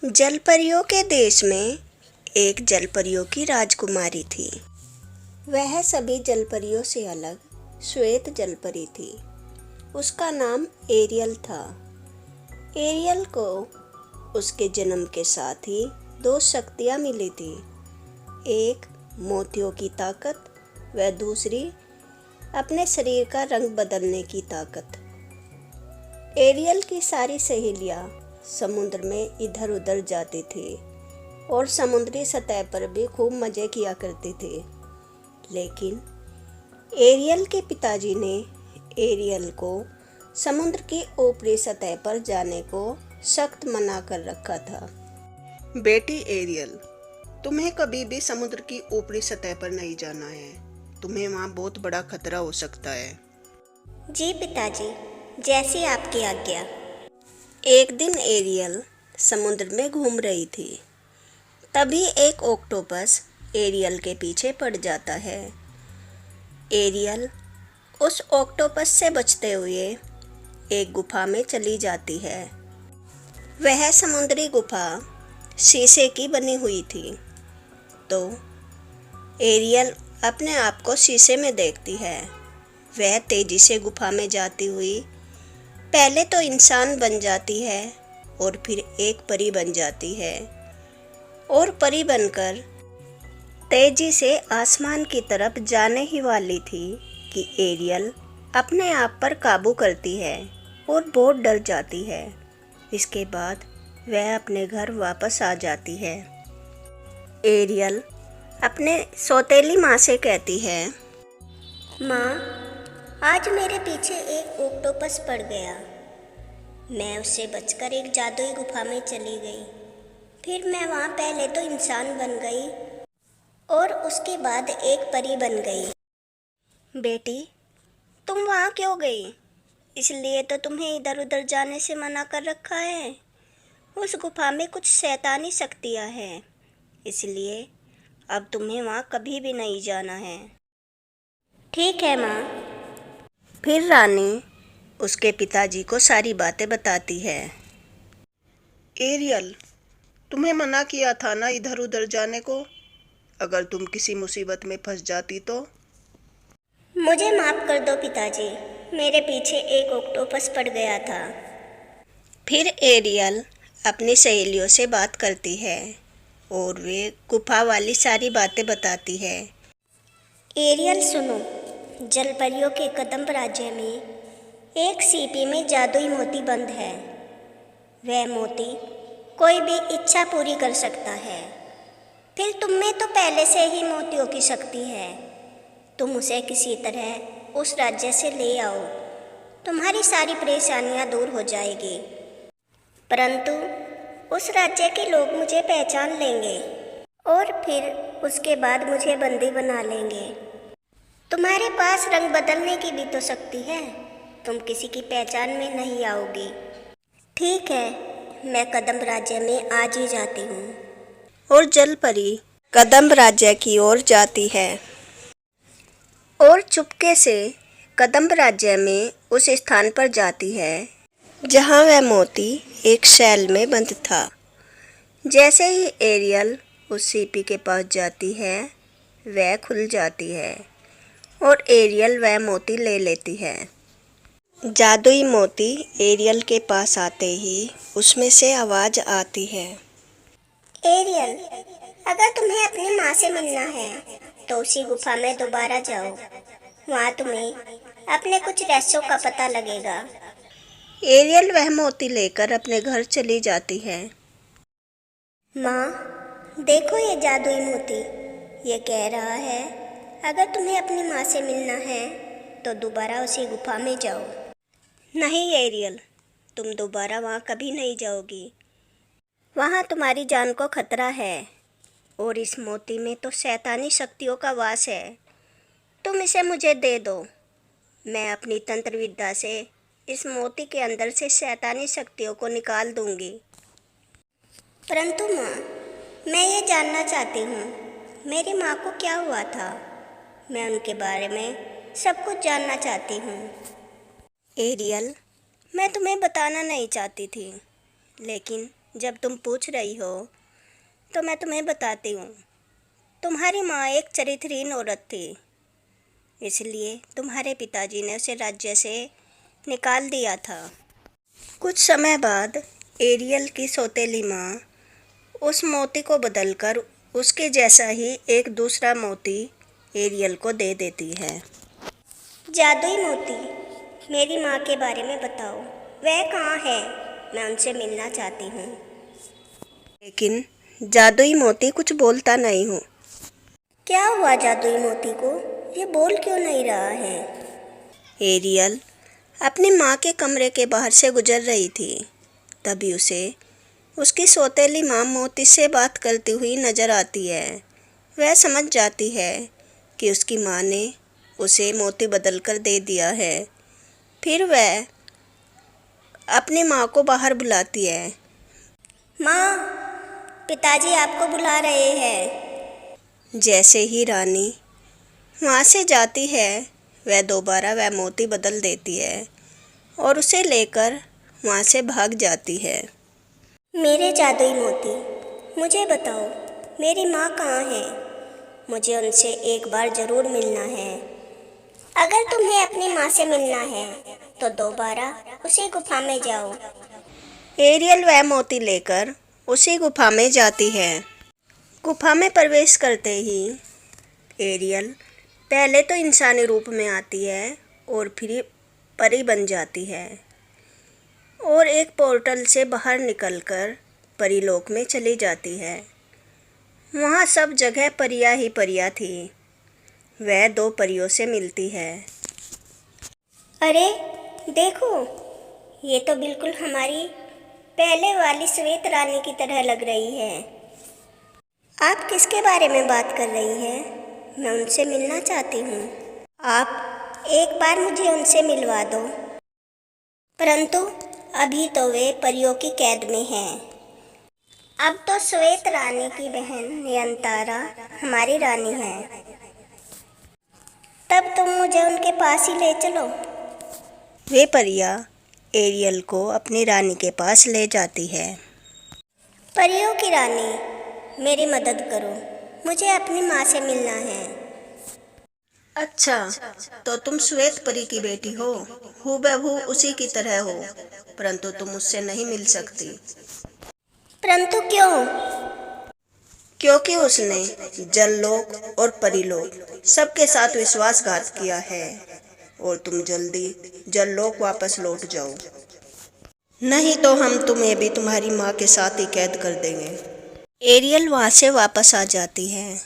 जलपरियों के देश में एक जलपरियों की राजकुमारी थी। वह सभी जलपरियों से अलग श्वेत जलपरी थी। उसका नाम एरियल था। एरियल को उसके जन्म के साथ ही दो शक्तियाँ मिली थी, एक मोतियों की ताकत व दूसरी अपने शरीर का रंग बदलने की ताकत। एरियल की सारी सहेलियाँ समुद्र में इधर उधर जाती थी और समुद्री सतह पर भी खूब मज़े किया करती थी। लेकिन एरियल के पिताजी ने एरियल को समुद्र की ऊपरी सतह पर जाने को सख्त मना कर रखा था। बेटी एरियल, तुम्हें कभी भी समुद्र की ऊपरी सतह पर नहीं जाना है। तुम्हें वहाँ बहुत बड़ा खतरा हो सकता है। जी पिताजी, जैसी आपकी आज्ञा। एक दिन एरियल समुद्र में घूम रही थी। तभी एक ऑक्टोपस एरियल के पीछे पड़ जाता है। एरियल उस ऑक्टोपस से बचते हुए एक गुफा में चली जाती है। वह समुद्री गुफा शीशे की बनी हुई थी। तो एरियल अपने आप को शीशे में देखती है। वह तेजी से गुफा में जाती हुई पहले तो इंसान बन जाती है और फिर एक परी बन जाती है और परी बनकर तेजी से आसमान की तरफ जाने ही वाली थी कि एरियल अपने आप पर काबू करती है और बहुत डर जाती है। इसके बाद वह अपने घर वापस आ जाती है। एरियल अपने सौतेली माँ से कहती है, माँ, आज मेरे पीछे एक ऑक्टोपस पड़ गया। मैं उससे बचकर एक जादुई गुफा में चली गई। फिर मैं वहाँ पहले तो इंसान बन गई और उसके बाद एक परी बन गई। बेटी, तुम वहाँ क्यों गई? इसलिए तो तुम्हें इधर उधर जाने से मना कर रखा है। उस गुफा में कुछ शैतानी शक्तियाँ हैं, इसलिए अब तुम्हें वहाँ कभी भी नहीं जाना है। ठीक है माँ। फिर रानी उसके पिताजी को सारी बातें बताती है। एरियल, तुम्हें मना किया था ना इधर उधर जाने को। अगर तुम किसी मुसीबत में फंस जाती तो। मुझे माफ़ कर दो पिताजी, मेरे पीछे एक ऑक्टोपस पड़ गया था। फिर एरियल अपनी सहेलियों से बात करती है और वे गुफा वाली सारी बातें बताती है। एरियल सुनो, जलपरियों के कदम्ब राज्य में एक सीपी में जादुई मोती बंद है। वह मोती कोई भी इच्छा पूरी कर सकता है। फिर तुम में तो पहले से ही मोतियों की शक्ति है। तुम उसे किसी तरह उस राज्य से ले आओ, तुम्हारी सारी परेशानियां दूर हो जाएगी। परंतु उस राज्य के लोग मुझे पहचान लेंगे और फिर उसके बाद मुझे बंदी बना लेंगे। तुम्हारे पास रंग बदलने की भी तो शक्ति है, तुम किसी की पहचान में नहीं आओगी। ठीक है, मैं कदम्ब राज्य में आज ही जाती हूँ। और जलपरी कदम्ब राज्य की ओर जाती है और चुपके से कदम्ब राज्य में उस स्थान पर जाती है जहाँ वह मोती एक शैल में बंद था। जैसे ही एरियल उस सीपी के पास जाती है, वह खुल जाती है और एरियल वह मोती ले लेती है। जादुई मोती एरियल के पास आते ही उसमें से आवाज़ आती है, एरियल, अगर तुम्हें अपनी माँ से मिलना है तो उसी गुफा में दोबारा जाओ। वहाँ तुम्हें अपने कुछ रहस्यों का पता लगेगा। एरियल वह मोती लेकर अपने घर चली जाती है। माँ, देखो ये जादुई मोती, ये कह रहा है अगर तुम्हें अपनी माँ से मिलना है तो दोबारा उसी गुफा में जाओ। नहीं एरियल, तुम दोबारा वहाँ कभी नहीं जाओगी। वहाँ तुम्हारी जान को खतरा है और इस मोती में तो शैतानी शक्तियों का वास है। तुम इसे मुझे दे दो, मैं अपनी तंत्र विद्या से इस मोती के अंदर से शैतानी शक्तियों को निकाल दूंगी। परंतु माँ, मैं ये जानना चाहती हूँ, मेरी माँ को क्या हुआ था? मैं उनके बारे में सब कुछ जानना चाहती हूँ। एरियल, मैं तुम्हें बताना नहीं चाहती थी, लेकिन जब तुम पूछ रही हो तो मैं तुम्हें बताती हूँ। तुम्हारी माँ एक चरित्रहीन औरत थी, इसलिए तुम्हारे पिताजी ने उसे राज्य से निकाल दिया था। कुछ समय बाद एरियल की सौतेली माँ उस मोती को बदलकर उसके जैसा ही एक दूसरा मोती एरियल को दे देती है। जादुई मोती, मेरी माँ के बारे में बताओ, वह कहाँ है? मैं उनसे मिलना चाहती हूँ। लेकिन जादुई मोती कुछ बोलता नहीं हूँ। क्या हुआ जादुई मोती को? ये बोल क्यों नहीं रहा है? एरियल अपनी माँ के कमरे के बाहर से गुजर रही थी। तभी उसे उसकी सौतेली माँ मोती से बात करती हुई नजर आती है। वह समझ जाती है कि उसकी माँ ने उसे मोती बदलकर दे दिया है। फिर वह अपनी माँ को बाहर बुलाती है। माँ, पिताजी आपको बुला रहे हैं। जैसे ही रानी वहाँ से जाती है, वह दोबारा वह मोती बदल देती है और उसे लेकर वहाँ से भाग जाती है। मेरे जादुई मोती, मुझे बताओ, मेरी माँ कहाँ है? मुझे उनसे एक बार ज़रूर मिलना है। अगर तुम्हें अपनी माँ से मिलना है तो दोबारा उसी गुफा में जाओ। एरियल वह मोती लेकर उसी गुफा में जाती है। गुफा में प्रवेश करते ही एरियल पहले तो इंसानी रूप में आती है और फिर परी बन जाती है और एक पोर्टल से बाहर निकलकर परीलोक में चली जाती है। वहाँ सब जगह परियां ही परियां थी। वह दो परियों से मिलती है। अरे देखो, ये तो बिल्कुल हमारी पहले वाली श्वेत रानी की तरह लग रही है। आप किसके बारे में बात कर रही हैं? मैं उनसे मिलना चाहती हूँ। आप एक बार मुझे उनसे मिलवा दो। परंतु अभी तो वे परियों की कैद में हैं। अब तो श्वेत रानी की बहन नयनतारा हमारी रानी है। तब तुम मुझे उनके पास ही ले चलो। वे परियां एरियल को अपनी रानी के पास ले जाती है। परियों की रानी, मेरी मदद करो, मुझे अपनी माँ से मिलना है। अच्छा, तो तुम श्वेत परी की बेटी हो, हूबहू उसी की तरह हो, परंतु तुम उससे नहीं मिल सकती। परंतु क्यों? क्योंकि उसने जललोक और परीलोक सबके साथ विश्वासघात किया है और तुम जल्दी जललोक वापस लौट जाओ, नहीं तो हम तुम्हें भी तुम्हारी माँ के साथ ही कैद कर देंगे। एरियल वहाँ से वापस आ जाती है।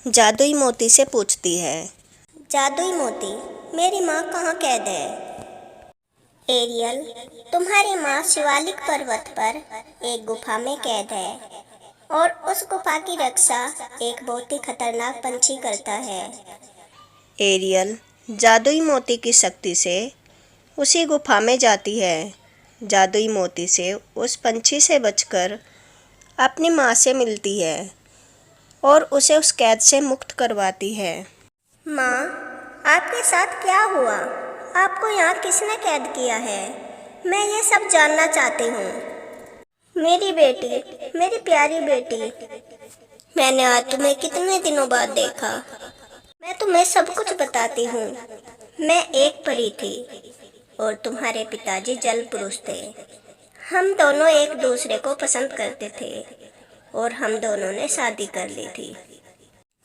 जादुई मोती से पूछती है, जादुई मोती, मेरी माँ कहाँ कैद है? एरियल, तुम्हारी माँ शिवालिक पर्वत पर एक गुफा में कैद है और उस गुफा की रक्षा एक बहुत ही खतरनाक पंछी करता है। एरियल जादुई मोती की शक्ति से उसी गुफा में जाती है। जादुई मोती से उस पंछी से बचकर अपनी माँ से मिलती है और उसे उस कैद से मुक्त करवाती है। माँ, आपके साथ क्या हुआ? आपको यहाँ किसने कैद किया है? मैं ये सब जानना चाहती हूँ। मेरी बेटी, मेरी प्यारी बेटी, मैंने आज तुम्हें कितने दिनों बाद देखा। मैं तुम्हें सब कुछ बताती हूँ। मैं एक परी थी और तुम्हारे पिताजी जल पुरुष थे। हम दोनों एक दूसरे को पसंद करते थे और हम दोनों ने शादी कर ली थी।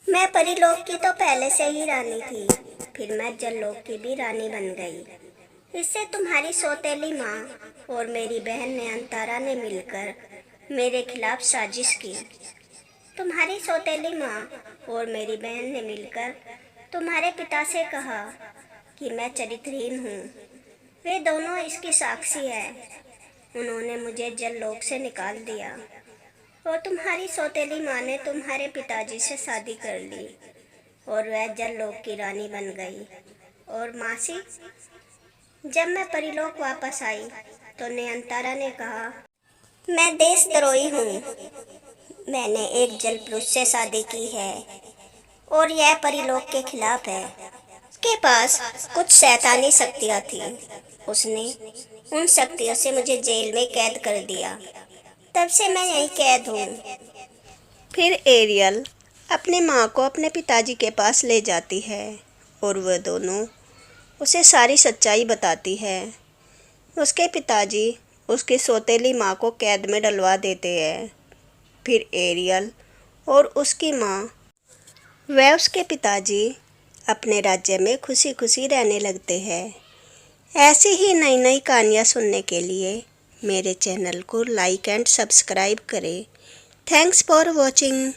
मैं परीलोक की तो पहले से ही रानी थी, फिर मैं जललोक की भी रानी बन गई। इससे तुम्हारी सौतेली माँ और मेरी बहन नयनतारा ने मिलकर मेरे खिलाफ साजिश की। तुम्हारी सौतेली माँ और मेरी बहन ने मिलकर तुम्हारे पिता से कहा कि मैं चरित्रहीन हूँ। वे दोनों इसकी साक्षी है। उन्होंने मुझे जललोक से निकाल दिया और तुम्हारी सौतेली माँ ने तुम्हारे पिताजी से शादी कर ली और वह जललोक की रानी बन गई। और मासी, जब मैं परीलोक वापस आई तो नयनतारा ने कहा, मैं देशद्रोही हूँ। मैंने एक जल पुरुष से शादी की है और यह परीलोक के खिलाफ है। उसके पास कुछ शैतानी शक्तियाँ थीं। उसने उन शक्तियों से मुझे जेल में कैद कर दिया। तब से मैं यहीं कैद हूँ। फिर एरियल अपनी माँ को अपने पिताजी के पास ले जाती है और वह दोनों उसे सारी सच्चाई बताती है। उसके पिताजी उसकी सौतेली माँ को कैद में डलवा देते हैं। फिर एरियल और उसकी माँ व उसके पिताजी अपने राज्य में खुशी खुशी रहने लगते हैं। ऐसी ही नई नई कहानियाँ सुनने के लिए मेरे चैनल को लाइक एंड सब्सक्राइब करें। Thanks for watching.